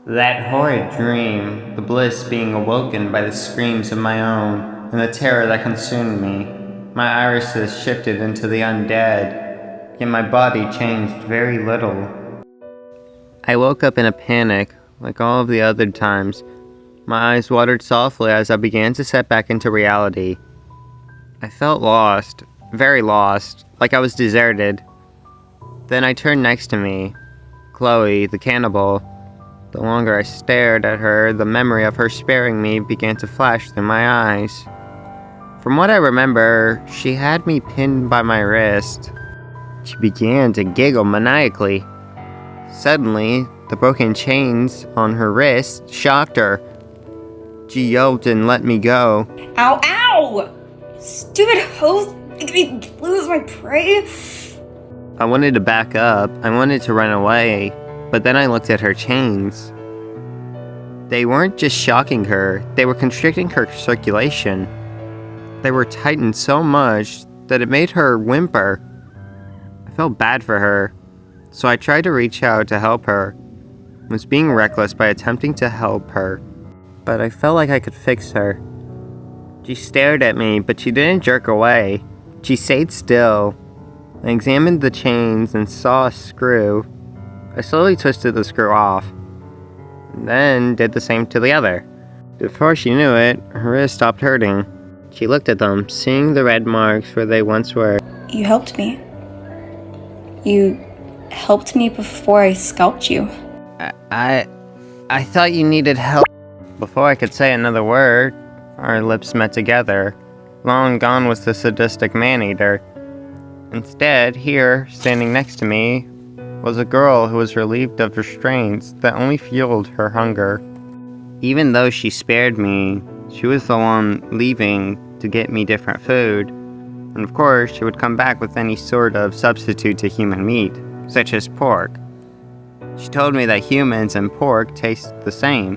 That horrid dream, the bliss being awoken by the screams of my own, and the terror that consumed me. My irises shifted into the undead, yet my body changed very little. I woke up in a panic, like all of the other times. My eyes watered softly as I began to set back into reality. I felt lost, very lost, like I was deserted. Then I turned next to me, Chloe, the cannibal. The longer I stared at her, the memory of her sparing me began to flash through my eyes. From what I remember, she had me pinned by my wrist. She began to giggle maniacally. Suddenly, the broken chains on her wrist shocked her. She yelped and let me go. Ow, ow! Stupid host, make me lose my prey. I wanted to back up. I wanted to run away. But then I looked at her chains. They weren't just shocking her, they were constricting her circulation. They were tightened so much that it made her whimper. I felt bad for her, so I tried to reach out to help her. I was being reckless by attempting to help her, but I felt like I could fix her. She stared at me, but she didn't jerk away. She stayed still. I examined the chains and saw a screw. I slowly twisted the screw off, and then did the same to the other. Before she knew it, her wrist stopped hurting. She looked at them, seeing the red marks where they once were. You helped me. You helped me before I scalped you. I thought you needed help. Before I could say another word, our lips met together. Long gone was the sadistic man-eater. Instead, here, standing next to me, was a girl who was relieved of restraints that only fueled her hunger. Even though she spared me, she was the one leaving to get me different food. And of course, she would come back with any sort of substitute to human meat, such as pork. She told me that humans and pork taste the same,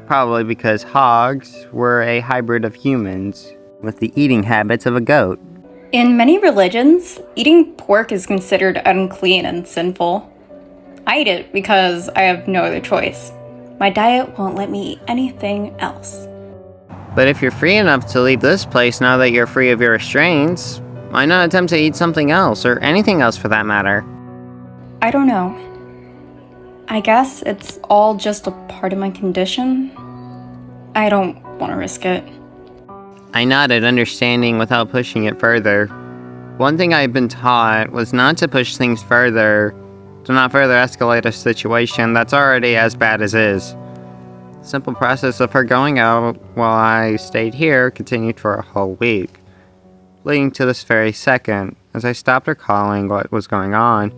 probably because hogs were a hybrid of humans with the eating habits of a goat. In many religions, eating pork is considered unclean and sinful. I eat it because I have no other choice. My diet won't let me eat anything else. But if you're free enough to leave this place now that you're free of your restraints, why not attempt to eat something else, or anything else for that matter? I don't know. I guess it's all just a part of my condition. I don't want to risk it. I nodded, understanding without pushing it further. One thing I had been taught was not to push things further, to not further escalate a situation that's already as bad as is. The simple process of her going out while I stayed here continued for a whole week, leading to this very second, as I stopped recalling what was going on.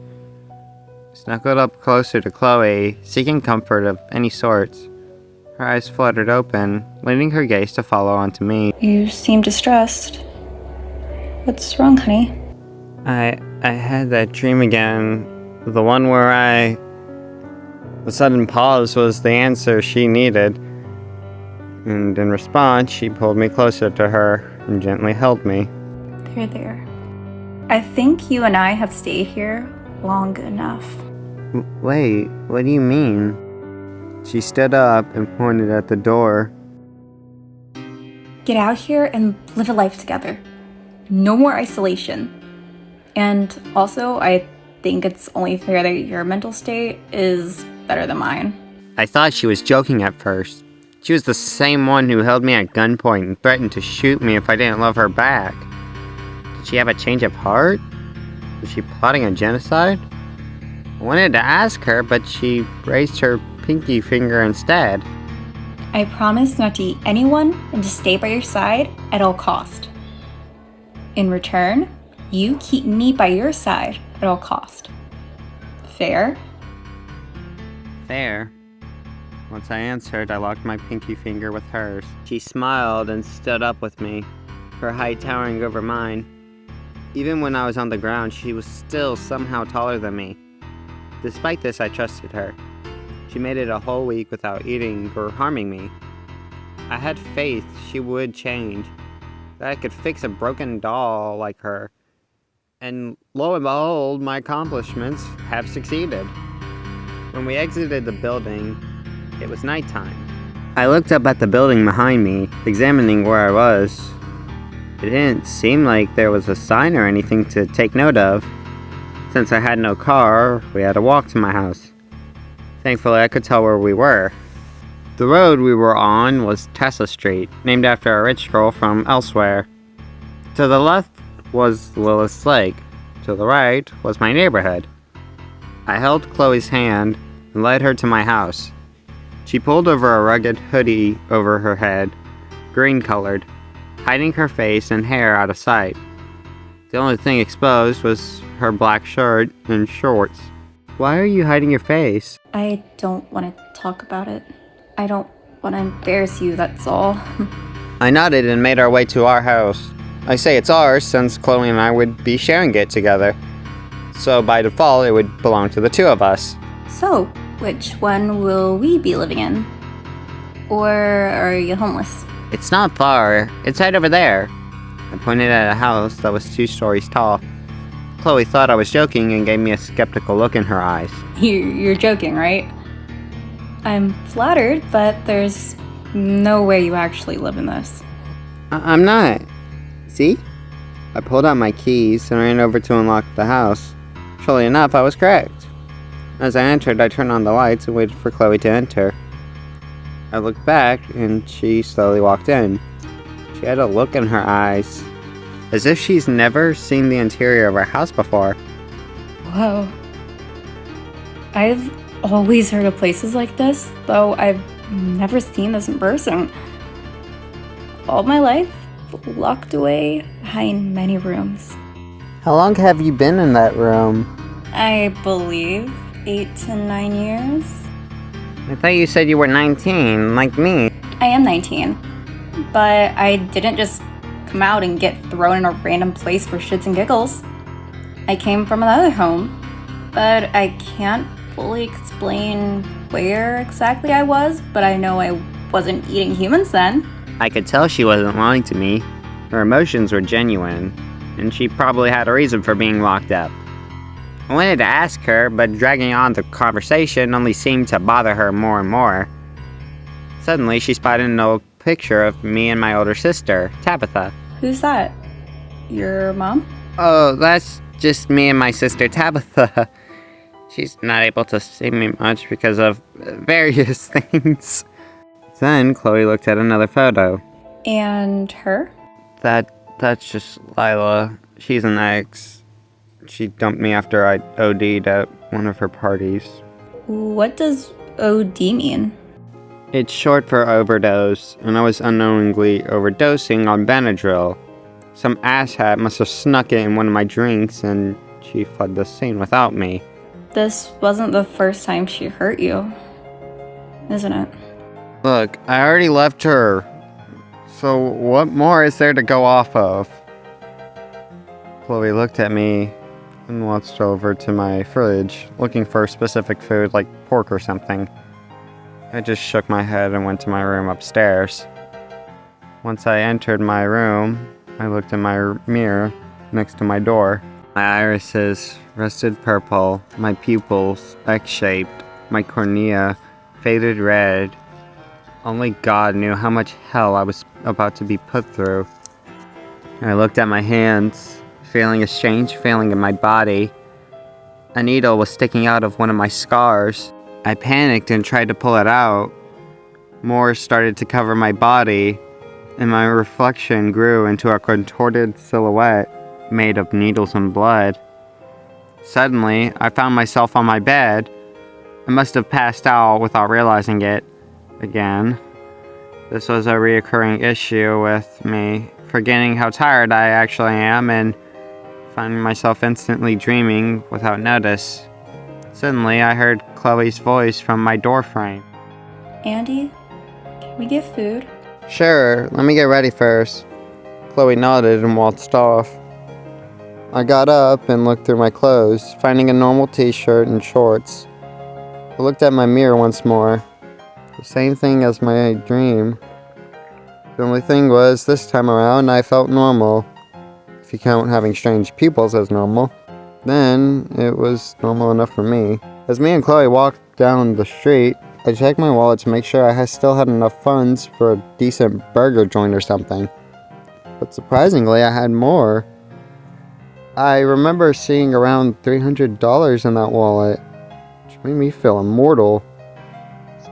I snuggled up closer to Chloe, seeking comfort of any sorts. Her eyes fluttered open, leading her gaze to follow onto me. You seem distressed. What's wrong, honey? I had that dream again. The one where The sudden pause was the answer she needed. And in response, she pulled me closer to her and gently held me. There. I think you and I have stayed here long enough. Wait, what do you mean? She stood up and pointed at the door. Get out here and live a life together. No more isolation. And also, I think it's only fair that your mental state is better than mine. I thought she was joking at first. She was the same one who held me at gunpoint and threatened to shoot me if I didn't love her back. Did she have a change of heart? Was she plotting a genocide? I wanted to ask her, but she raised her pinky finger instead. I promise not to eat anyone and to stay by your side at all cost. In return, you keep me by your side at all cost. Fair? Fair. Once I answered, I locked my pinky finger with hers. She smiled and stood up with me, her height towering over mine. Even when I was on the ground, she was still somehow taller than me. Despite this, I trusted her. She made it a whole week without eating or harming me. I had faith she would change, that I could fix a broken doll like her. And lo and behold, my accomplishments have succeeded. When we exited the building, It was nighttime. I looked up at the building behind me, examining where I was. It didn't seem like there was a sign or anything to take note of. Since I had no car, we had to walk to my house. Thankfully, I could tell where we were. The road we were on was Tessa Street, named after a rich girl from elsewhere. To the left was Lilith's Lake. To the right was my neighborhood. I held Chloe's hand and led her to my house. She pulled over a rugged hoodie over her head, green-colored, hiding her face and hair out of sight. The only thing exposed was her black shirt and shorts. Why are you hiding your face? I don't want to talk about it. I don't want to embarrass you, that's all. I nodded and made our way to our house. I say it's ours since Chloe and I would be sharing it together. So by default, it would belong to the two of us. So, which one will we be living in? Or are you homeless? It's not far. It's right over there. I pointed at a house that was 2 stories tall. Chloe thought I was joking and gave me a skeptical look in her eyes. You're joking, right? I'm flattered, but there's no way you actually live in this. I'm not. See? I pulled out my keys and ran over to unlock the house. Surely enough, I was correct. As I entered, I turned on the lights and waited for Chloe to enter. I looked back, and she slowly walked in. She had a look in her eyes, as if she's never seen the interior of our house before. Whoa. I've always heard of places like this, though I've never seen this in person. All my life, locked away behind many rooms. How long have you been in that room? I believe 8 to 9 years. I thought you said you were 19, like me. I am 19, but I didn't just come out and get thrown in a random place for shits and giggles. I came from another home, but I can't fully explain where exactly I was, but I know I wasn't eating humans then. I could tell she wasn't lying to me. Her emotions were genuine, and she probably had a reason for being locked up. I wanted to ask her, but dragging on the conversation only seemed to bother her more and more. Suddenly, she spotted an old picture of me and my older sister, Tabitha. Who's that? Your mom? Oh, that's just me and my sister, Tabitha. She's not able to see me much because of various things. Then Chloe looked at another photo. And her? That's just Lila. She's an ex. She dumped me after I OD'd at one of her parties. What does OD mean? It's short for overdose, and I was unknowingly overdosing on Benadryl. Some asshat must have snuck it in one of my drinks, and she fled the scene without me. This wasn't the first time she hurt you, isn't it? Look, I already left her. So what more is there to go off of? Chloe looked at me and walked over to my fridge, looking for specific food like pork or something. I just shook my head and went to my room upstairs. Once I entered my room, I looked in my mirror next to my door. My irises rusted purple, my pupils X-shaped, my cornea faded red. Only God knew how much hell I was about to be put through. I looked at my hands, feeling a strange feeling in my body. A needle was sticking out of one of my scars. I panicked and tried to pull it out. More started to cover my body, and my reflection grew into a contorted silhouette made of needles and blood. Suddenly, I found myself on my bed. I must have passed out without realizing it. Again, this was a reoccurring issue with me, forgetting how tired I actually am and finding myself instantly dreaming without notice. Suddenly, I heard Chloe's voice from my doorframe. Andy, can we get food? Sure, let me get ready first. Chloe nodded and waltzed off. I got up and looked through my clothes, finding a normal t-shirt and shorts. I looked at my mirror once more. The same thing as my dream. The only thing was, this time around, I felt normal. If you count having strange pupils as normal. Then, it was normal enough for me. As me and Chloe walked down the street, I checked my wallet to make sure I still had enough funds for a decent burger joint or something. But surprisingly, I had more. I remember seeing around $300 in that wallet, which made me feel immortal.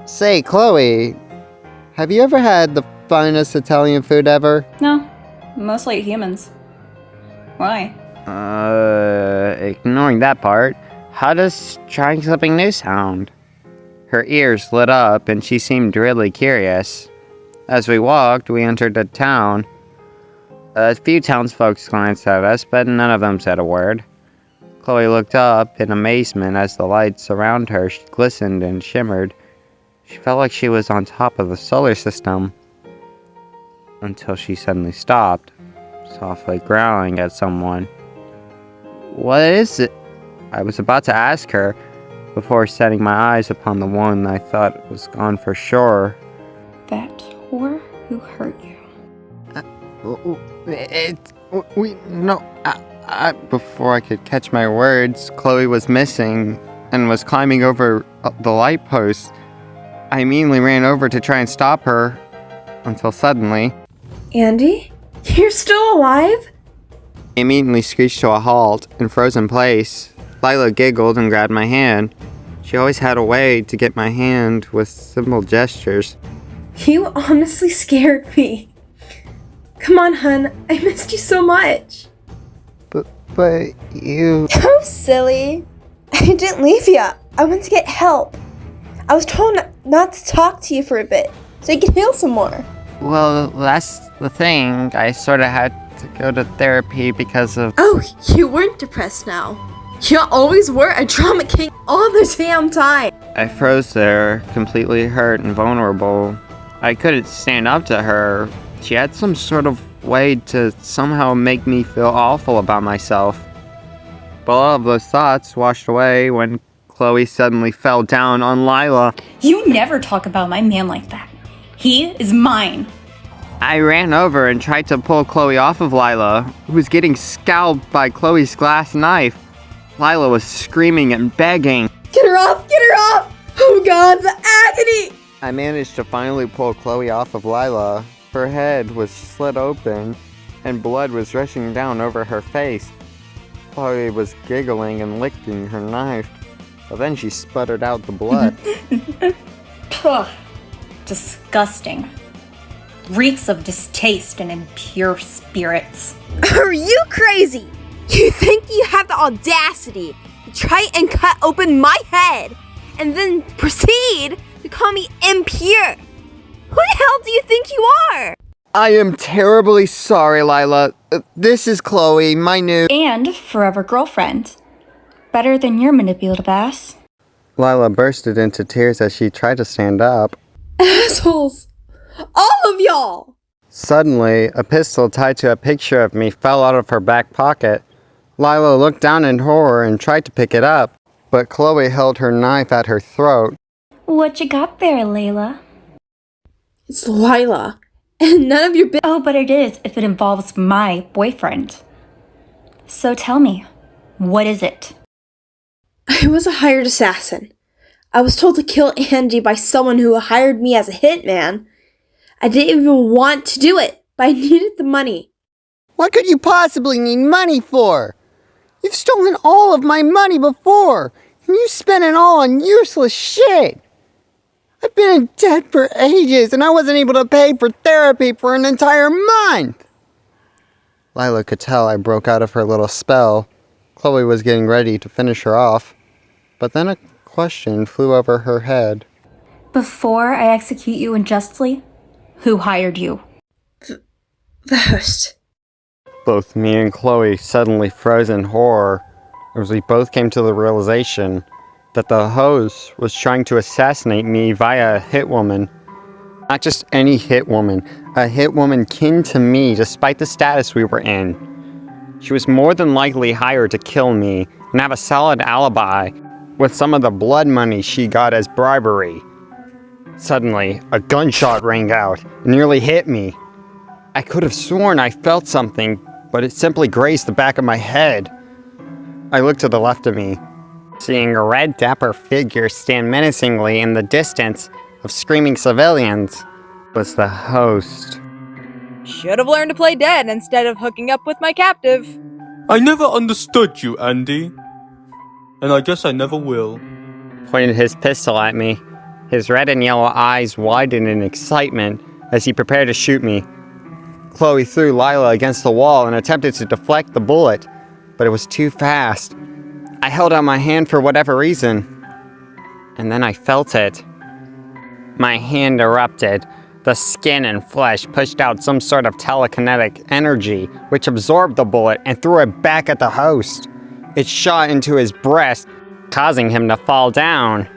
Say, Chloe, have you ever had the finest Italian food ever? No, mostly humans. Why? Ignoring that part, how does trying something new sound? Her ears lit up and she seemed really curious. As we walked, we entered the town. A few townsfolk glanced at us, but none of them said a word. Chloe looked up in amazement as the lights around her glistened and shimmered. She felt like she was on top of the solar system. Until she suddenly stopped, softly growling at someone. What is it? I was about to ask her, before setting my eyes upon the one I thought was gone for sure. That whore who hurt you. Before I could catch my words, Chloe was missing and was climbing over the light post. I immediately ran over to try and stop her, until suddenly... Andy? You're still alive? I immediately screeched to a halt and froze in place. Lila giggled and grabbed my hand. She always had a way to get my hand with simple gestures. You honestly scared me. Come on, hun. I missed you so much. But you... Oh, silly. I didn't leave you. I went to get help. I was told not to talk to you for a bit, so you can heal some more. Well, that's the thing. I sort of had to go to therapy because of... Oh, you weren't depressed now. You always were a drama king all the damn time. I froze there, completely hurt and vulnerable. I couldn't stand up to her. She had some sort of way to somehow make me feel awful about myself. But all of those thoughts washed away when Chloe suddenly fell down on Lila. You never talk about my man like that. He is mine. I ran over and tried to pull Chloe off of Lila, who was getting scalped by Chloe's glass knife. Lila was screaming and begging. Get her off! Get her off! Oh god, the agony! I managed to finally pull Chloe off of Lila. Her head was slit open, and blood was rushing down over her face. Chloe was giggling and licking her knife, but then she sputtered out the blood. Ugh. Disgusting. Reeks of distaste and impure spirits. Are you crazy? You think you have the audacity to try and cut open my head and then proceed to call me impure? Who the hell do you think you are? I am terribly sorry, Lila. This is Chloe, my new... And forever girlfriend. Better than your manipulative ass. Lila bursted into tears as she tried to stand up. Assholes! All of y'all! Suddenly, a pistol tied to a picture of me fell out of her back pocket. Lila looked down in horror and tried to pick it up, but Chloe held her knife at her throat. What you got there, Layla? It's Lila, and none of your business. Oh, but it is if it involves my boyfriend. So tell me, what is it? I was a hired assassin. I was told to kill Andy by someone who hired me as a hitman. I didn't even want to do it, but I needed the money. What could you possibly need money for? You've stolen all of my money before, and you spent it all on useless shit. I've been in debt for ages, and I wasn't able to pay for therapy for an entire month. Lila could tell I broke out of her little spell. Chloe was getting ready to finish her off, but then a question flew over her head. Before I execute you unjustly, who hired you? The host. Both me and Chloe suddenly froze in horror as we both came to the realization that the host was trying to assassinate me via a hitwoman. Not just any hitwoman, a hitwoman kin to me despite the status we were in. She was more than likely hired to kill me and have a solid alibi with some of the blood money she got as bribery. Suddenly, a gunshot rang out and nearly hit me. I could have sworn I felt something, but it simply grazed the back of my head. I looked to the left of me. Seeing a red dapper figure stand menacingly in the distance of screaming civilians was the host. Should have learned to play dead instead of hooking up with my captive. I never understood you, Andy. And I guess I never will. Pointed his pistol at me. His red and yellow eyes widened in excitement as he prepared to shoot me. Chloe threw Lila against the wall and attempted to deflect the bullet, but it was too fast. I held out my hand for whatever reason, and then I felt it. My hand erupted. The skin and flesh pushed out some sort of telekinetic energy, which absorbed the bullet and threw it back at the host. It shot into his breast, causing him to fall down.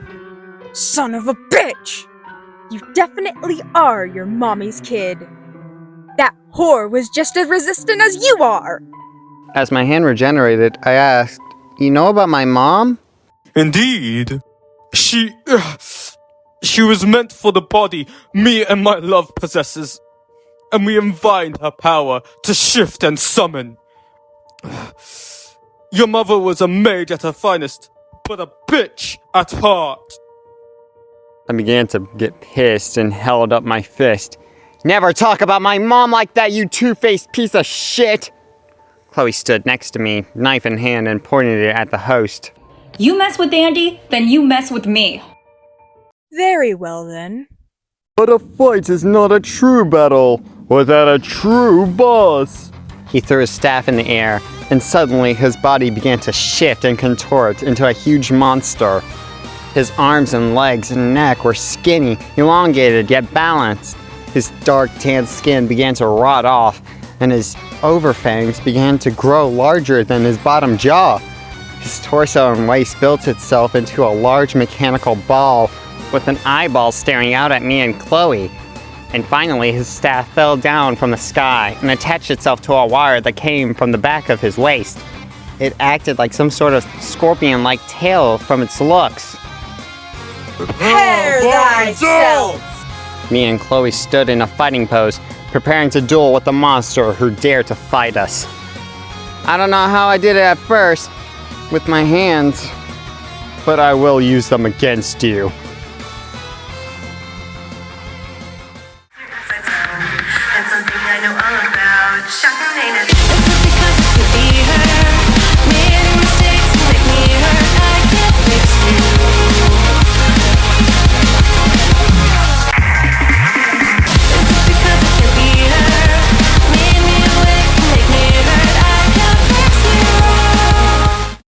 Son of a bitch! You definitely are your mommy's kid. That whore was just as resistant as you are! As my hand regenerated, I asked, "You know about my mom?" Indeed. She was meant for the body me and my love possesses. And we invite her power to shift and summon. Your mother was a mage at her finest, but a bitch at heart. I began to get pissed and held up my fist. "Never talk about my mom like that, you two-faced piece of shit!" Chloe stood next to me, knife in hand, and pointed it at the host. You mess with Andy, then you mess with me. Very well then. But a fight is not a true battle without a true boss. He threw his staff in the air, and suddenly his body began to shift and contort into a huge monster. His arms and legs and neck were skinny, elongated, yet balanced. His dark tan skin began to rot off, and his overfangs began to grow larger than his bottom jaw. His torso and waist built itself into a large mechanical ball, with an eyeball staring out at me and Chloe. And finally, his staff fell down from the sky and attached itself to a wire that came from the back of his waist. It acted like some sort of scorpion-like tail from its looks. Prepare thyself! Me and Chloe stood in a fighting pose, preparing to duel with the monster who dared to fight us. I don't know how I did it at first, with my hands, but I will use them against you.